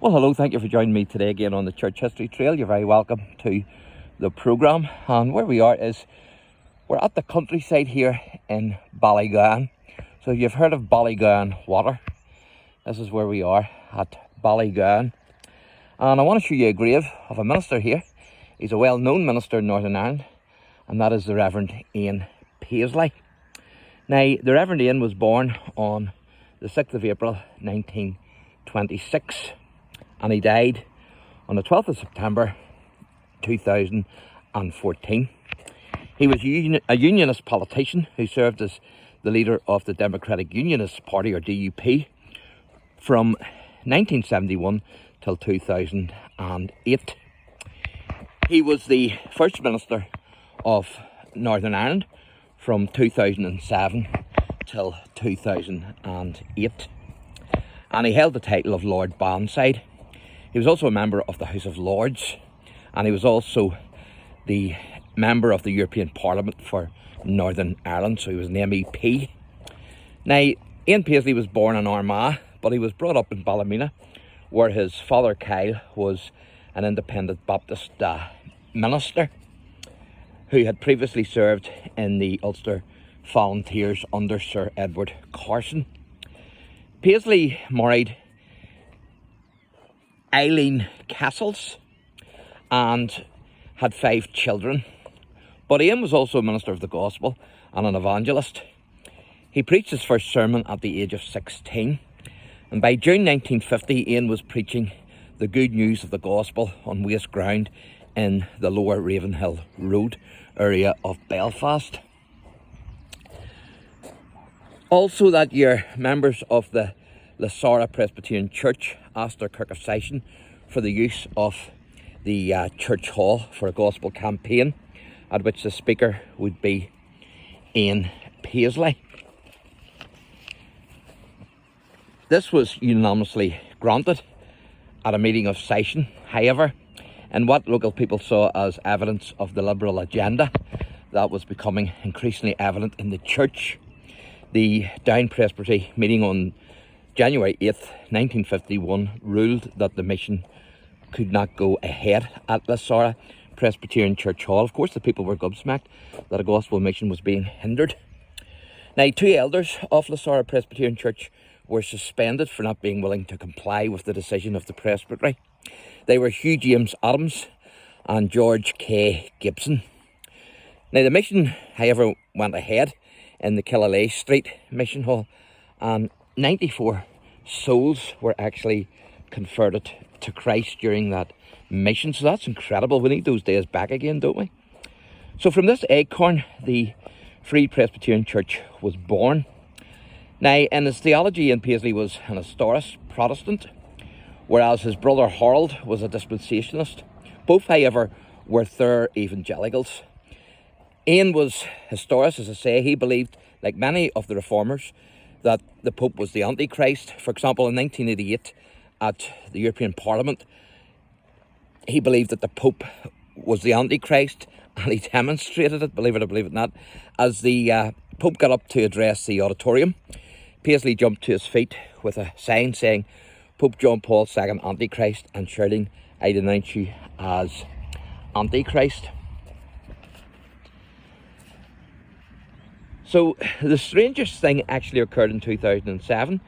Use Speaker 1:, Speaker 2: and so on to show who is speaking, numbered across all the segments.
Speaker 1: Well, hello, thank you for joining me today again on the Church History Trail. You're very welcome to the programme. And where we are is, we're at the countryside here in Ballygowan. So you've heard of Ballygowan Water. This is where we are at Ballygowan. And I want to show you a grave of a minister here. He's a well-known minister in Northern Ireland, and that is the Reverend Ian Paisley. Now, the Reverend Ian was born on the 6th of April 1926, and he died on the 12th of September 2014. He was a unionist politician who served as the leader of the Democratic Unionist Party, or DUP, from 1971 till 2008. He was the First Minister of Northern Ireland from 2007 till 2008. And he held the title of Lord Bandside. He was also a member of the House of Lords, and he was also the member of the European Parliament for Northern Ireland, so he was an MEP. Now, Ian Paisley was born in Armagh, but he was brought up in Ballymena, where his father Kyle was an independent Baptist minister who had previously served in the Ulster Volunteers under Sir Edward Carson. Paisley married Eileen Castles and had 5 children. But Ian was also a minister of the gospel and an evangelist. He preached his first sermon at the age of 16. And by June 1950, Ian was preaching the good news of the gospel on waste ground in the lower Ravenhill Road area of Belfast. Also that year, members of the Lara Presbyterian Church asked their Kirk of Session for the use of the church hall for a gospel campaign, at which the speaker would be Ian Paisley. This was unanimously granted at a meeting of session. However, in what local people saw as evidence of the liberal agenda that was becoming increasingly evident in the church, the Down Presbytery meeting on January 8th, 1951 ruled that the mission could not go ahead at the Lara Presbyterian Church Hall. Of course, the people were gobsmacked that a gospel mission was being hindered. Now, 2 elders of the Lara Presbyterian Church were suspended for not being willing to comply with the decision of the presbytery. They were Hugh James Adams and George K. Gibson. Now, the mission, however, went ahead in the Killalay Street Mission Hall, and 94 souls were actually converted to Christ during that mission. So that's incredible. We need those days back again, don't we? So from this acorn, the Free Presbyterian Church was born. Now, in his theology, Ian Paisley was an historist Protestant, whereas his brother Harold was a dispensationalist. Both, however, were thorough evangelicals. Ian was historist, as I say. He believed, like many of the reformers, that the Pope was the Antichrist. For example, in 1988, at the European Parliament, he believed that the Pope was the Antichrist, and he demonstrated it, believe it or believe it not. As the Pope got up to address the auditorium, Paisley jumped to his feet with a sign saying, "Pope John Paul II Antichrist," and shouting, "I denounce you as Antichrist." So the strangest thing actually occurred in 2007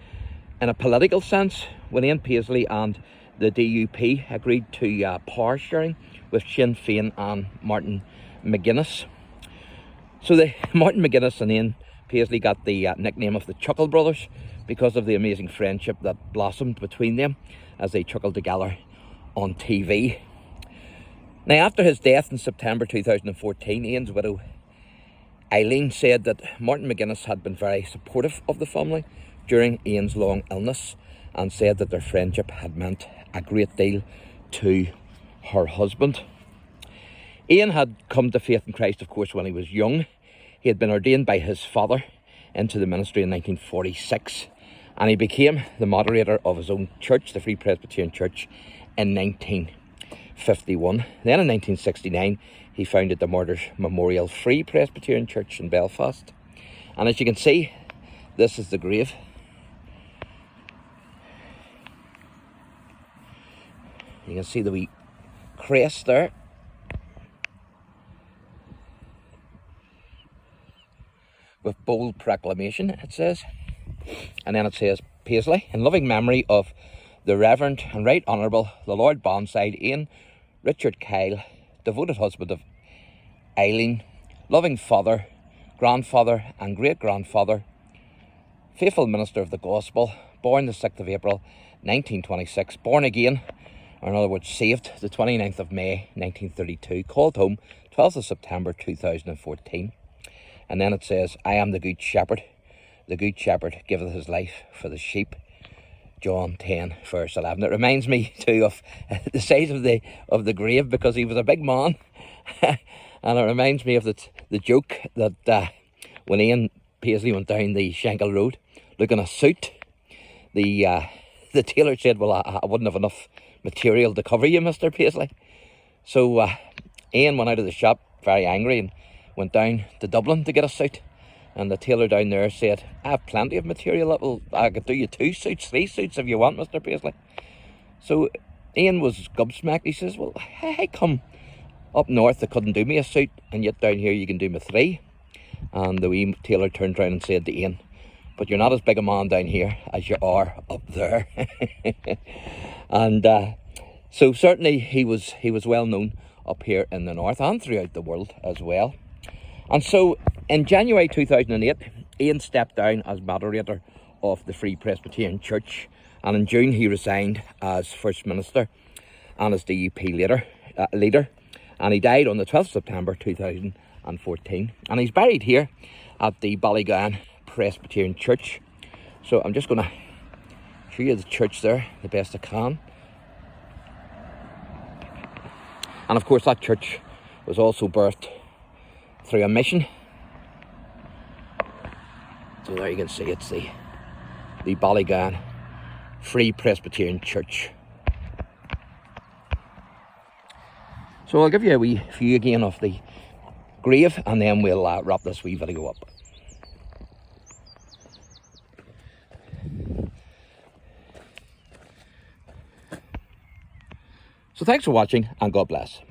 Speaker 1: in a political sense, when Ian Paisley and the DUP agreed to power sharing with Sinn Féin and Martin McGuinness. So Martin McGuinness and Ian Paisley got the nickname of the Chuckle Brothers because of the amazing friendship that blossomed between them as they chuckled together on TV. Now, after his death in September 2014, Ian's widow Eileen said that Martin McGuinness had been very supportive of the family during Ian's long illness, and said that their friendship had meant a great deal to her husband. Ian had come to faith in Christ, of course, when he was young. He had been ordained by his father into the ministry in 1946, and he became the moderator of his own church, the Free Presbyterian Church, in 1951. Then in 1969, he founded the Martyrs Memorial Free Presbyterian Church in Belfast. And as you can see, this is the grave. You can see the wee crest there. With bold proclamation, it says. And then it says, Paisley, in loving memory of the Reverend and Right Honourable the Lord Bonside Ian Richard Kyle, devoted husband of Eileen, loving father, grandfather and great-grandfather, faithful minister of the gospel, born the 6th of April 1926, born again, or in other words saved, the 29th of May 1932, called home 12th of September 2014. And then it says, I am the good shepherd giveth his life for the sheep. John 10 verse 11. It reminds me too of the size of the grave, because he was a big man. And it reminds me of the joke that when Ian Paisley went down the Shankill Road looking a suit, the tailor said, well, I wouldn't have enough material to cover you, Mr. Paisley. So Ian went out of the shop very angry and went down to Dublin to get a suit. And the tailor down there said, I have plenty of material. I could do you 2 suits, 3 suits if you want, Mr. Paisley. So Ian was gobsmacked. He says, well, how come up north they couldn't do me a suit, and yet down here you can do me 3? And the wee tailor turned around and said to Ian, but you're not as big a man down here as you are up there. And so certainly he was well known up here in the north and throughout the world as well. And so in January 2008, Ian stepped down as moderator of the Free Presbyterian Church, and in June he resigned as First Minister and as DUP leader, and he died on the 12th of September 2014. And he's buried here at the Ballygowan Presbyterian Church. So I'm just going to show you the church there the best I can. And of course that church was also birthed through a mission. So there you can see it's the Ballygowan Free Presbyterian Church. So I'll give you a wee view again of the grave, and then we'll wrap this wee video up. So thanks for watching, and God bless.